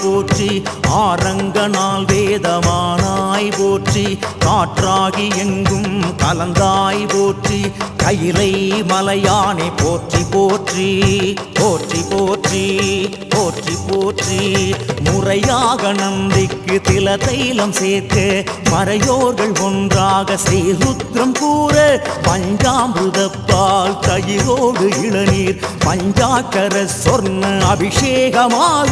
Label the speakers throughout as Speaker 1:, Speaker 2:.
Speaker 1: போற்றி ஆரங்கனால் வேதமானாய் போற்றி காற்றாகி எங்கும் கலந்தாய் போற்றி கையிலை மலையானை போற்றி போற்றி போற்றி போற்றி போற்றி போற்றி முறையாக நந்திக்கு தில தைலம் சேர்க்க மறையோர்கள் ஒன்றாக ஸ்ரீருத்ரம் கூற பஞ்சாமிருதப்பால் தயிரோடு இளநீர் பஞ்சாக்கர சொர்ண அபிஷேகமாக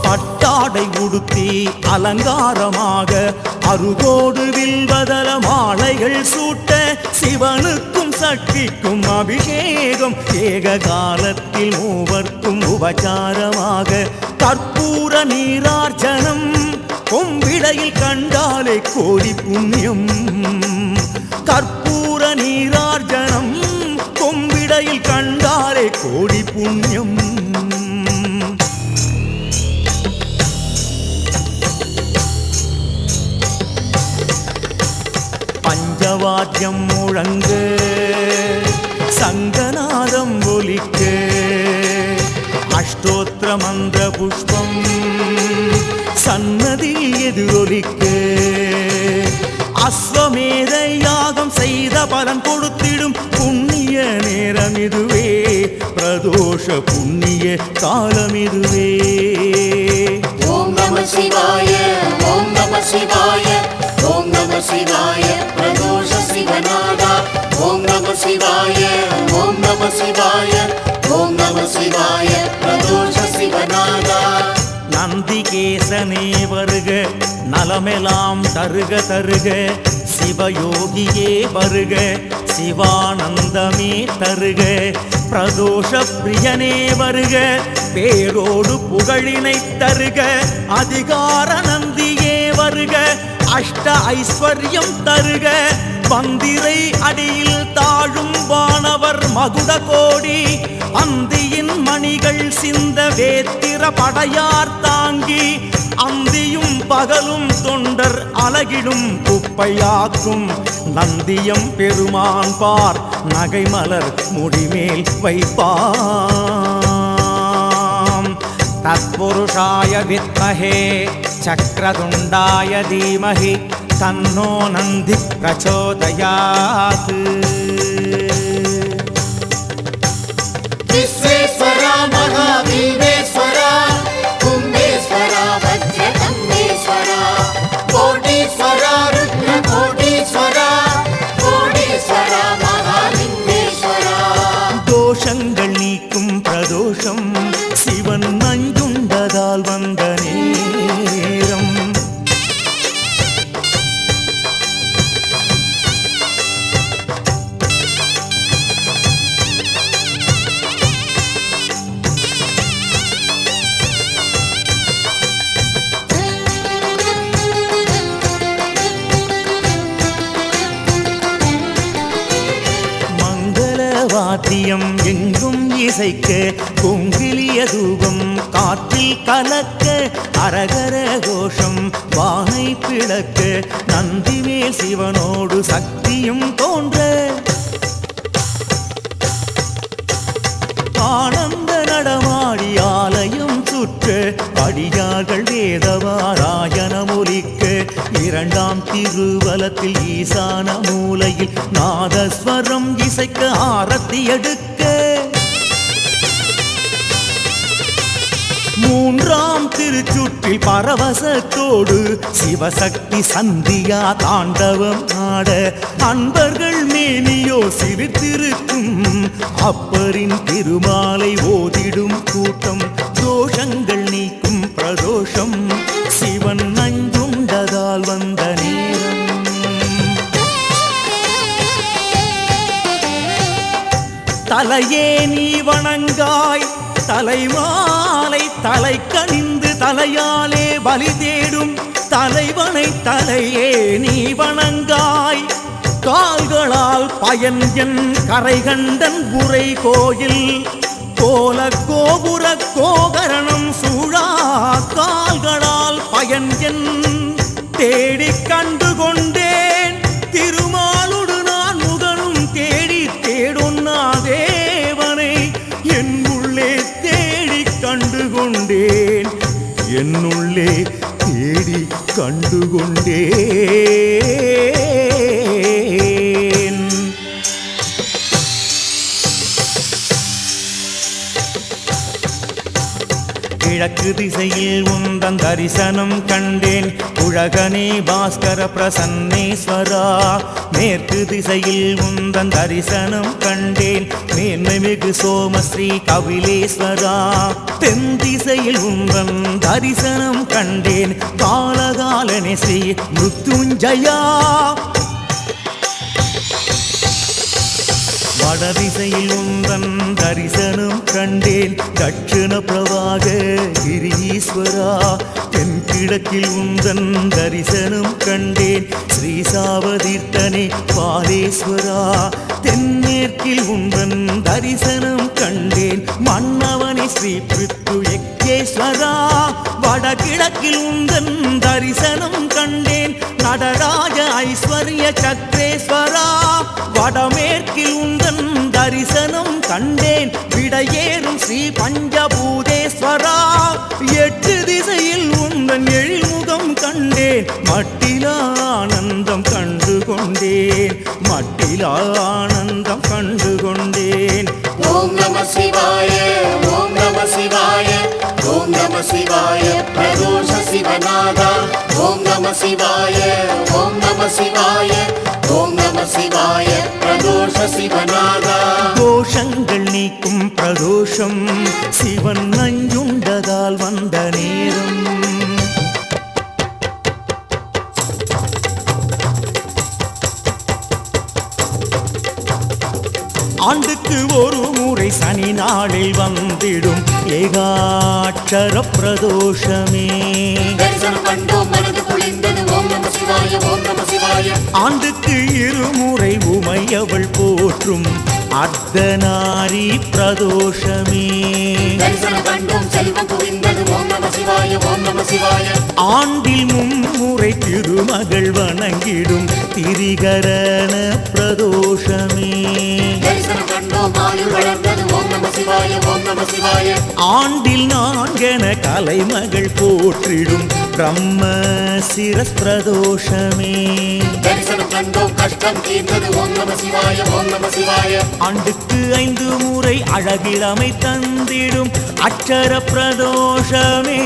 Speaker 1: பட்டாடை உடுத்தி அலங்காரமாக அருகோடு வில்வதல மாலைகள் சூட்ட சிவனுக்கும் சக்திக்கும் அபிஷேகம் ஏக காலத்தில் மூவர்க்கும் உபச்சாரமாக கற்பூர நீரார்ச்சனம் கொம்பிடையில் கண்டாலே கோடி புண்ணியம் கற்பூர நீரார்ச்சனம் கொம்பிடையில் கண்டாலே கோடி புண்ணியம் பஞ்சவாத்தியம் முழங்க சங்கநாதம் ஒலிக்க அஷ்டோத்திர மந்திர புஷ்பம் சன்னதியில் எதிரொலிக்க அஸ்வமேத யாகம் செய்த பலன் கொடுத்திடும் புண்ணிய நேரம் இதுவே பிரதோஷ புண்ணிய காலம் இதுவே
Speaker 2: ஓம் நம சிவாய ஓம் நம சிவாய ஓம் நம சிவாய பிரதோஷ சிவநாதா ஓம் நம சிவாய ஓம் நம சிவாய ஓம் நம சிவாய பிரதோஷ சிவநாதா
Speaker 1: நந்திகேசனே வருக நலமெல்லாம் தருக தருக சிவயோகியே வருக சிவானந்தமே தருக பிரதோஷ பிரியனே வருக பேரோடு புகழினை தருக அதிகார நந்தியே வருக அஷ்ட ஐஸ்வர்யம் தருக பந்திரை அடியில் தாழும் வானவர் மகுட கோடி அந்தியின் மணிகள் சிந்த வேத்திர படையார் தாங்கி அந்தியும் பகலும் தொண்டர் அலகிடும் குப்பையாக்கும் நந்தியம் பெருமான் பார் நகைமலர் முடிமேல் வைப்பாம் தத்புருஷாய வித்மஹே சக்ரதுண்டாய தீமஹி தன்னோ நந்தி பிரச்சோதயாத்
Speaker 2: விஸ்வேஸ்வரா மகாவீரேஸ்வரா கும்பேஸ்வரா வஜ்ரகம்பேஸ்வரா கோடீஸ்வரா ருத்ர கோடீஸ்வரா கோடீஸ்வரா மகாலிங்கேஸ்வரா
Speaker 1: தோஷங்கள் நீக்கும் பிரதோஷம் சிவன் நஞ்சுண்டதால் வந்த நேரம் வாத்தியம் எங்கும் இசைக்க கொங்கிலிய தூபம் காற்றில் கலக்க அரகர கோஷம் வானை பிளக்க நந்திமேல் சிவனோடு சக்தியும் தோன்ற ஆனந்த நடமாடி ஆலயம் சுற்ற அடியார்கள் வேதவாராயணம் ஒலிக்க இரண்டாம் திருவலத்தில் ஈசான மூலையில் நாதஸ்வரம் இசைக்க ஆரத்தி எடுக்க மூன்றாம் திருச்சுற்றில் பரவசத்தோடு சிவசக்தி சந்தியா தாண்டவம் ஆட அன்பர்கள் மேனியோ சிரித்திருக்கும் அப்பரின் திருமாலை ஓதிடும் கூட்டம் தோஷங்கள் நீக்கும் பிரதோஷம் சிவன் நஞ்சுண்டதால் வந்த நேரம் தலையே நீ வணங்காய் தலைமாலை தலை கணிந்து தலையாலே பலி தேடும் தலைவனை தலையே நீ வணங்காய் கால்களால் பயன் என் கரைகண்டன் புரை கோயில் கோல கோபுர கோகரணம் சூழா கால்களால் பயன் என் தேடிக் கண்டு கொண்டேன் திருமாலுடு நான் முகனும் தேடி தேடொன்னா தேவனை என் உள்ளே கண்டுகொண்டேன் என்னுள்ளே தேடி கண்டுகொண்டேன் கிழக்கு திசையில் உந்தன் தரிசனம் கண்டேன் உலகனே பாஸ்கர பிரசன்னேஸ்வரா மேற்கு திசையில் உந்தன் தரிசனம் கண்டேன் மேன்மைமிகு சோமஸ்ரீ கபிலேஸ்வரா தென் திசையில் உந்தன் தரிசனம் கண்டேன் காலகாலனே ஸ்ரீ மிருத்யுஞ்சயா வடதிசையில் உந்தன் தரிசனம் கண்டேன் தட்சிண பிரவாக கிரீஸ்வரா தென்கிழக்கில் உந்தன் தரிசனம் கண்டேன் ஸ்ரீசாவதீர்த்தனே பாலேஸ்வரா தென்மேற்கில் உந்தன் தரிசனம் கண்டேன் மன்னவனே ஸ்ரீ பிருத்து யக்ஞேஸ்வரா வடகிழக்கில் உந்தன் தரிசனம் கண்டேன் நடராஜ ஐஸ்வர்ய சக்ரேஸ்வரா வடமேற்கில் உந்தன் தரிசனம் கண்டேன் விடையேறும் ஸ்ரீ பஞ்சபூதேஸ்வரா எட்டு திசையில் உந்தன் எழில்முகம் கண்டேன் மட்டிலானந்தம் கண்டுகொண்டேன் மட்டிலானந்தம் கண்டுகொண்டேன்
Speaker 2: ஓம் நம சிவாய ஓம் நம சிவாய ஓம் நம சிவாய பிரதோஷ சிவநாதா ஓம் நம சிவாய ஓம் நம சிவாய ஓம் நம சிவாய பிரதோஷ சிவநாதா
Speaker 1: தோஷங்கள் நீக்கும் பிரதோஷம் சிவன் நஞ்சுண்டதால் வந்த நேரம் ஆண்டுக்கு ஒரு முறை சனி நாளில் வந்திடும் ஏகாட்சர பிரதோஷமே
Speaker 2: தரிசனம் கண்டோம் மனது குளிர்ந்தது ஓம் நம சிவாய ஓம் நம சிவாய
Speaker 1: ஆண்டுக்கு இருமுறை உமையவள் போற்றும் அர்த்தநாரி பிரதோஷமே
Speaker 2: தரிசனம் கண்டோம் செல்வம் குவிந்தது ஓம் நம சிவாய ஓம் நம சிவாய
Speaker 1: ஆண்டில் மும்முறை திருமகள் வணங்கிடும் திரிகரண பிரதோஷமே
Speaker 2: தரிசனம் கண்டோம் ஆயுள் வளர்ந்தது ஓம் நம சிவாய ஓம் நம சிவாய
Speaker 1: ஆண்டில் நான்கென கலைமகள் போற்றிடும் பிரம்ம சிரஸ் பிரதோஷமே
Speaker 2: தரிசனம் கண்டோம் கஷ்டம் தீர்ந்தது ஓம் நம சிவாய ஓம் நம சிவாய
Speaker 1: ஆண்டுக்கு 5 முறை அழகிழமை தந்திடும் அட்சர பிரதோஷமே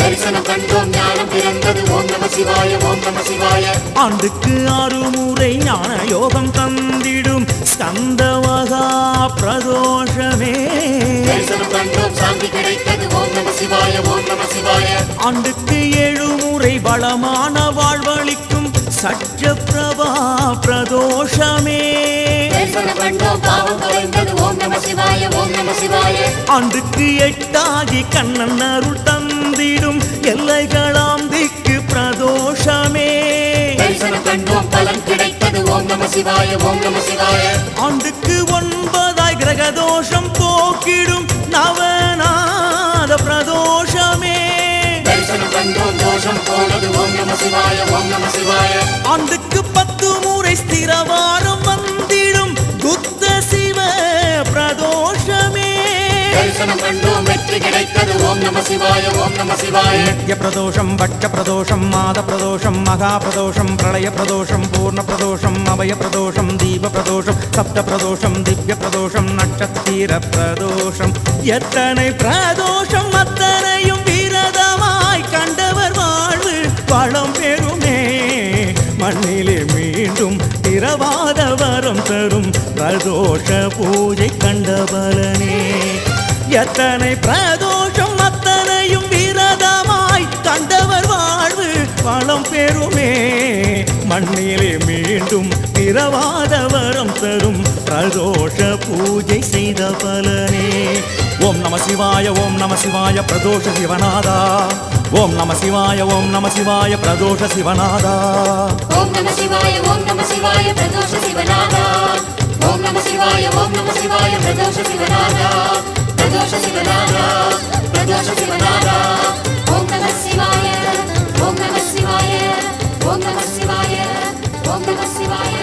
Speaker 2: தரிசனம் கண்டோம் ஞானம் பிறந்தது ஓம் நம சிவாய ஓம் நம சிவாய
Speaker 1: ஆண்டுக்கு 6 முறை ஞான யோகம் தந்திடும் ஸ்கந்தவகா பிரதோஷமே
Speaker 2: தரிசனம் கண்டோம் சாந்தி கிடைத்தது ஓம் நம சிவாய ஓம் நம சிவாய
Speaker 1: ஆண்டுக்கு 7 முறை பலமான வாழ்வளிக்கும் சட்ச பிரபா பிரதோஷமே
Speaker 2: தரிசனம் கண்டோம் பாவம் தொலைந்தது ஓம் நம சிவாய ஓம் நம சிவாய
Speaker 1: ஆண்டுக்கு 8 ஆகி கண்ணன் அருள் தந்திடும் எல்லைகளாம் திக்கு பிரதோஷமே
Speaker 2: தரிசனம் கண்டோம் பலன் கிடைத்தது ஓம் நம சிவாய ஓம் நம சிவாய
Speaker 1: ஆண்டுக்கு 9 கிரகதோஷம் போக்கிடும் நவநாத பிரதோஷமே
Speaker 2: தரிசனம் கண்டோம் தோஷம் போனது ஓம் நம சிவாய ஓம் நம சிவாய
Speaker 1: ஆண்டுக்கு 10 முறை ஸ்திரவாரம் வந்திடும் புத்த சிவ பிரதோஷமே
Speaker 2: தரிசனம் கண்டோம் வெற்றி கிடைத்தது ஓம் நம சிவாய ஓம் நம சிவாய
Speaker 1: நித்ய பிரதோஷம் பட்ச பிரதோஷம் மாத பிரதோஷம் மகா பிரதோஷம் பிரளய பிரதோஷம் பூர்ண பிரதோஷம் அபய பிரதோஷம் தீப பிரதோஷம் சப்த பிரதோஷம் திவ்ய பிரதோஷம் நட்சத்திர பிரதோஷம் எத்தனை பிரதோஷம் அத்தனையும் விரதமாய் கண்டவர் வாழ்வு வளம் பெறுமே மண்ணிலே மீண்டும் திரவாத வரம் தரும் பிரதோஷ பூஜை கண்ட பலனே எத்தனை பிரதோஷம் அத்தனையும் விரதமாய் கண்டவர் வாழ்வு வளம் பெறுமே மண்ணிலே மீண்டும் திரவாத வரம் தரும் பிரதோஷ பூஜை செய்த பலனே ஓம் நம சிவாய ஓம் நம சிவாய பிரதோஷ சிவநாதா ஓம் நம சிவாய ஓம் நம சிவாய பிரதோஷ சிவநாதா
Speaker 2: ஓம் நம சிவாய ஓம் நம சிவாய பிரதோஷ சிவநாதா ஓம் நம சிவாய ஓம் நம சிவாய பிரதோஷ சிவநாதா பிரதோஷ சிவநாதா பிரதோஷ சிவநாதா ஓம் நம சிவாய ஓம் நம சிவாய ஓம் நம சிவாய ஓம் நம சிவாய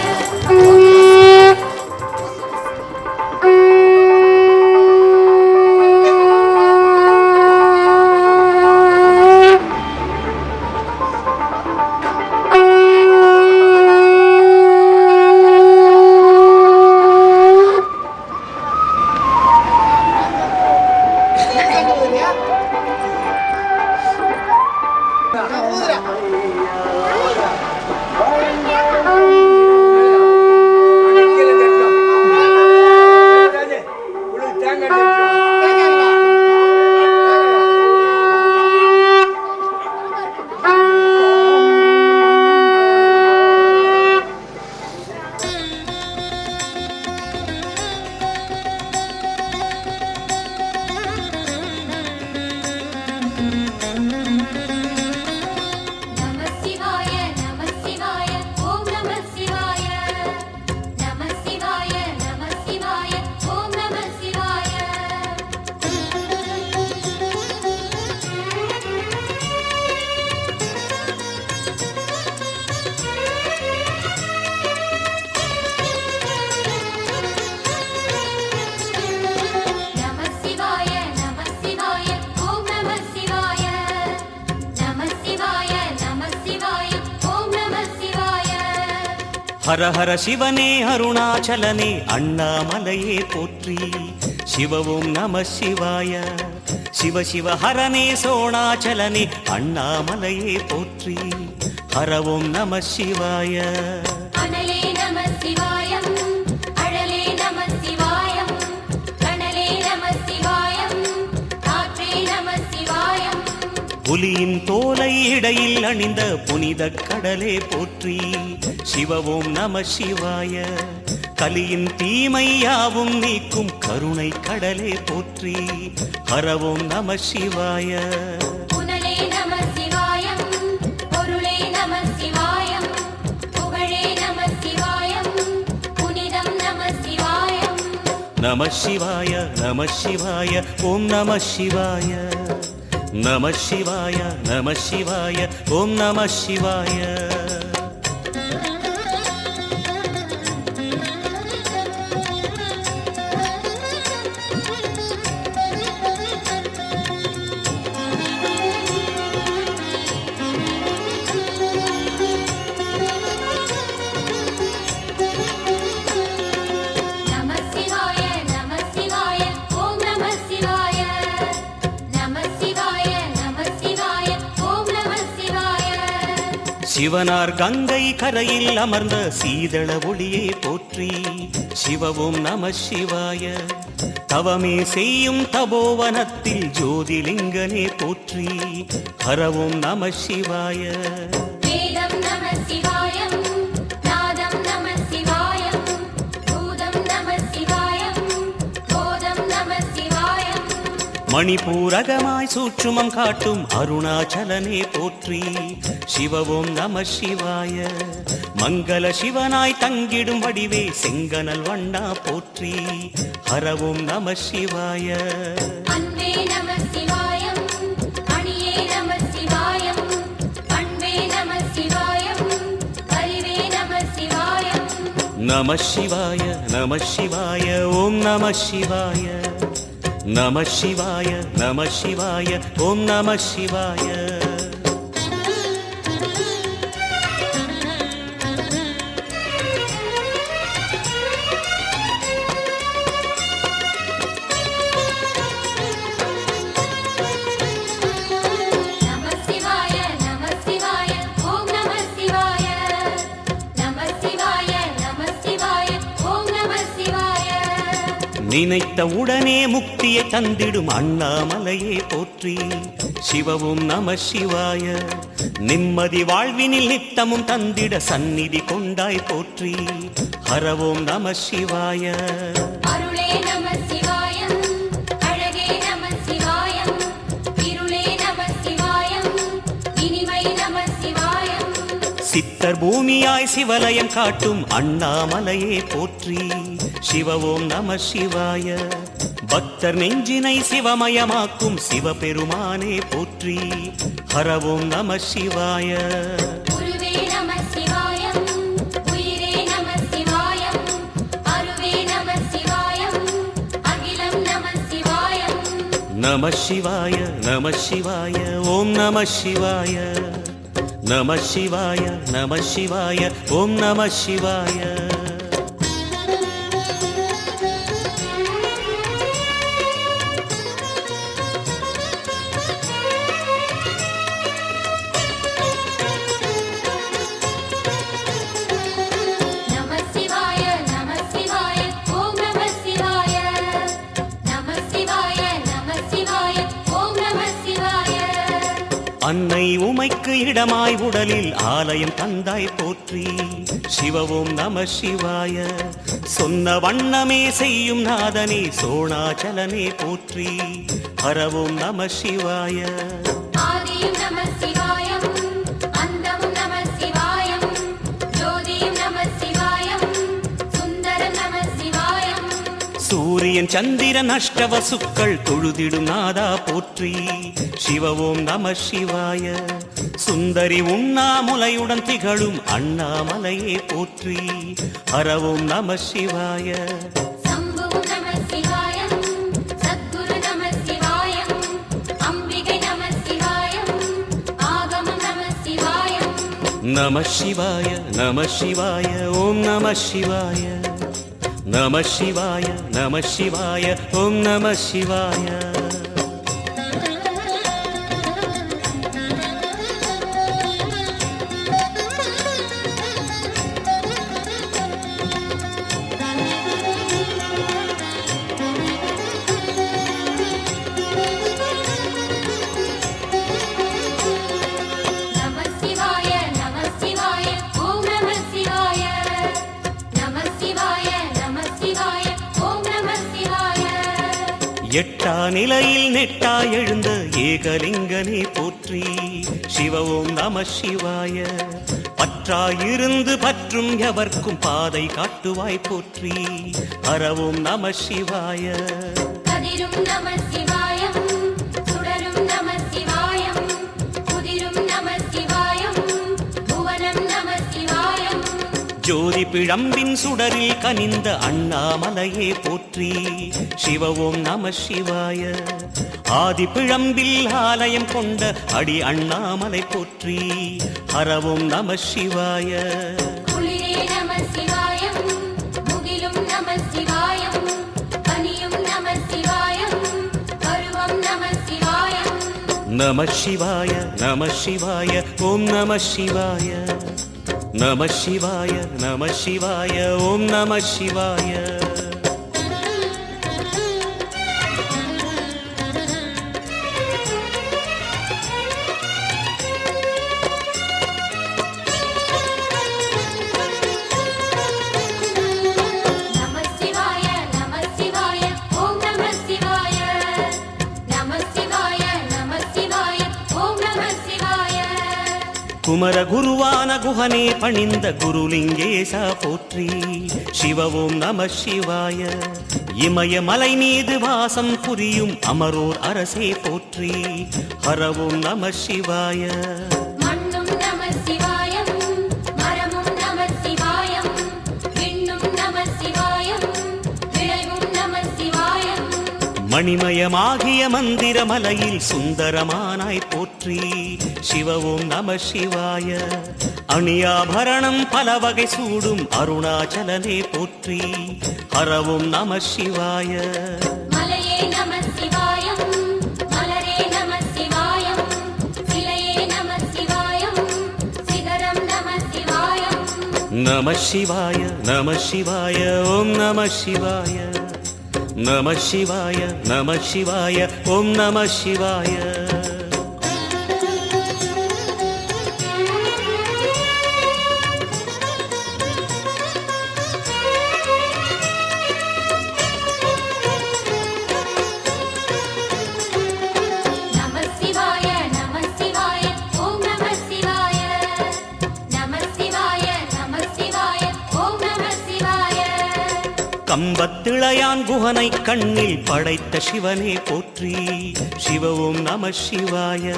Speaker 1: ஹர ஹர சிவனே அருணாச்சலனே அண்ணாமலையே போற்றி சிவவும் நம சிவாய சிவ சிவ ஹரனே சோணாச்சலனே அண்ணாமலையே போற்றி ஹரவும் நம சிவாய
Speaker 2: அனலே நம சிவாயம் அழலே நம சிவாயம் கனலே நம சிவாயம் காற்றே நம சிவாயம்
Speaker 1: புலியின் தோலை இடையில் அணிந்த புனித கடலே போற்றி சிவவும் நம சிவாய கலியின் தீமையாவும் நீக்கும் கருணை கடலே போற்றி ஹரவும் நம சிவாய
Speaker 2: புனலே நம சிவாயம் பொருளே நம சிவாயம் புகழே நம சிவாயம் புனிதம் நம சிவாயம்
Speaker 1: நம சிவாய நம சிவாய ஓம் நம சிவாய நம சிவாய நம சிவாய ஓம் நம சிவாய சிவனார் கங்கை கரையில் அமர்ந்த சீதள ஒளியே போற்றி சிவவும் நம சிவாய தவமே செய்யும் தபோவனத்தில் ஜோதிலிங்கனே போற்றி ஹரவும் நம சிவாய
Speaker 2: வேதம் நம சிவாயம் நாதம் நம சிவாயம் பூதம் நம சிவாயம் போதம் நம சிவாயம்
Speaker 1: மணிபூரகமாய் சூட்சுமம் காட்டும் அருணாச்சலனே போற்றி சிவவும் நம சிவாய மங்கள சிவனாய் தங்கிடும் வடிவே செங்கனல் வண்ணா போற்றி ஹரவும் நம சிவாய
Speaker 2: அன்பே நம சிவாயம் அணியே நம சிவாயம் அன்பே நம சிவாயம் அறிவே நம சிவாயம்
Speaker 1: நம சிவாய நம சிவாய ஓம் நம சிவாய நம சிவாய நம சிவாய ஓம் நம சிவாய நினைத்த உடனே முக்தியை தந்திடும் அண்ணாமலையே போற்றி சிவவும் நம சிவாய நிம்மதி வாழ்வினில் நித்தமும் தந்திட சந்நிதி கொண்டாய் போற்றி ஹரவோம் நம சிவாய
Speaker 2: அருளே நம சிவாயம் அழகே நம சிவாயம் இருளே நம சிவாயம் இனிமை நம சிவாயம்
Speaker 1: சித்தர் பூமியாய் சிவலயம் காட்டும் அண்ணாமலையே போற்றி சிவவோம் நம சிவாய பக்தர் நெஞ்சினை சிவமயமாக்கும் சிவபெருமானே போற்றி ஹரவோம் நம சிவாய
Speaker 2: குருவே நம சிவாயம் உயிரே நம சிவாயம் அருவே நம சிவாயம் அகிலம் நம சிவாயம்
Speaker 1: நம சிவாய நம சிவாய ஓம் நம சிவாய நம சிவாய நம சிவாய ஓம் நம சிவாய
Speaker 2: நம சிவாய நம சிவாய ஓம் நம சிவாய நம
Speaker 1: அன்னை உமைக்கு இடமாய் உடலில் ஆலயம் தந்தாய் போற்றி. சிவ ஓம் நம சிவாய. சொன்ன வண்ணமே செய்யும் நாதனே சோணாச்சலனே போற்றி. ஹர ஓம் நம சிவாய.
Speaker 2: ஆதியும் நம சிவாயம், அந்தமும் நம சிவாயம், ஜோதியும் நம சிவாயம், சுந்தரம் நம சிவாயம்.
Speaker 1: சூரியன் சந்திரன் அஷ்டவசுக்கள் தொழுதிடும் நாதா போற்றி. சிவ ஓம் நம சிவாய. சுந்தரி உண்ணாமுலையுடன் திகழும் அண்ணாமலையே போற்றி. ஹர ஓம் நம சிவாய.
Speaker 2: சம்புவும் நம சிவாயம், சத்குரு நம சிவாயம், அம்பிகை நம சிவாயம், ஆகமம் நம சிவாயம்.
Speaker 1: நம சிவாய நம சிவாய ஓம் நம சிவாய. நம சிவாய நம சிவாய ஓம் நம சிவாய.
Speaker 2: நம சிவாய நம சிவாய ஓம் நம சிவாய. நம சிவாய நம சிவாய ஓம் நம சிவாய.
Speaker 1: எட்டா நிலையில் நெட்டா எழுந்த ஏகலிங்கனே போற்றி. சிவ ஓம் நம சிவாய. பற்றாயிருந்து பற்றும் எவர்க்கும் பாதை காட்டுவாய் போற்றி. ஹர ஓம் நம சிவாய.
Speaker 2: கதிரும் நம சிவாயம், சுடரும் நம சிவாயம், குதிரும் நம சிவாயம், புவனம் நம சிவாயம்.
Speaker 1: ஜோதி பிழம்பின் சுடரில் கனிந்த அண்ணாமலையே போற்றி. சிவ ஓம் நம சிவாய. ஆதி பிழம்பில் ஆலயம் கொண்ட அடி அண்ணாமலை போற்றி. ஹர ஓம் நம சிவாய.
Speaker 2: குளிரே நம சிவாயம், முகிலும் நம சிவாயம், பனியும் நம சிவாயம், பருவம் நம சிவாயம்.
Speaker 1: நம சிவாய நம சிவாய ஓம் நம சிவாய. நம சிவாய நம சிவாய ஓம் நம சிவாய.
Speaker 2: நம சிவாய நம சிவாய ஓம் நம சிவாய. நம சிவாய நம சிவாய ஓம் நம சிவாய.
Speaker 1: குமர குருவான குஹனே பணிந்த குருலிங்கேசா போற்றி. சிவ ஓம் நம சிவாய. இமயமலை மீது வாசம் புரியும் அமரோர் அரசே போற்றி. ஹர ஓம் நம சிவாய.
Speaker 2: மண்ணும் நம சிவாயம், மரமும் நம சிவாயம், விண்ணும் நம சிவாயம், விளைவும் நம சிவாயம்.
Speaker 1: மணிமயமாகிய மந்திர மலையில் சுந்தரமானாய் போற்றி. சிவ ஓம் நம சிவாய. அணியாபரணம் பல வகை சூடும் அருணாச்சலனே போற்றி. ஹர ஓம் நம சிவாய.
Speaker 2: மலையே நம சிவாயம், மலரே நம சிவாயம், சிலையே நம சிவாயம், சிகரம் நம சிவாயம்.
Speaker 1: நம சிவாய நம சிவாய ஓம் நம சிவாய. நம சிவாய நம சிவாய ஓம் நம சிவாய.
Speaker 2: நம சிவாய நம சிவாய ஓம் நம சிவாய. நம சிவாய நம சிவாய ஓம் நம சிவாய.
Speaker 1: கம்பத்திளையான் குஹனை கண்ணில் படைத்த சிவனே போற்றி. சிவ ஓம் நம சிவாய.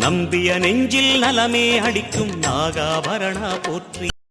Speaker 1: நம்பிய நெஞ்சில் நலமே அடிக்கும் நாகாபரணா போற்றி.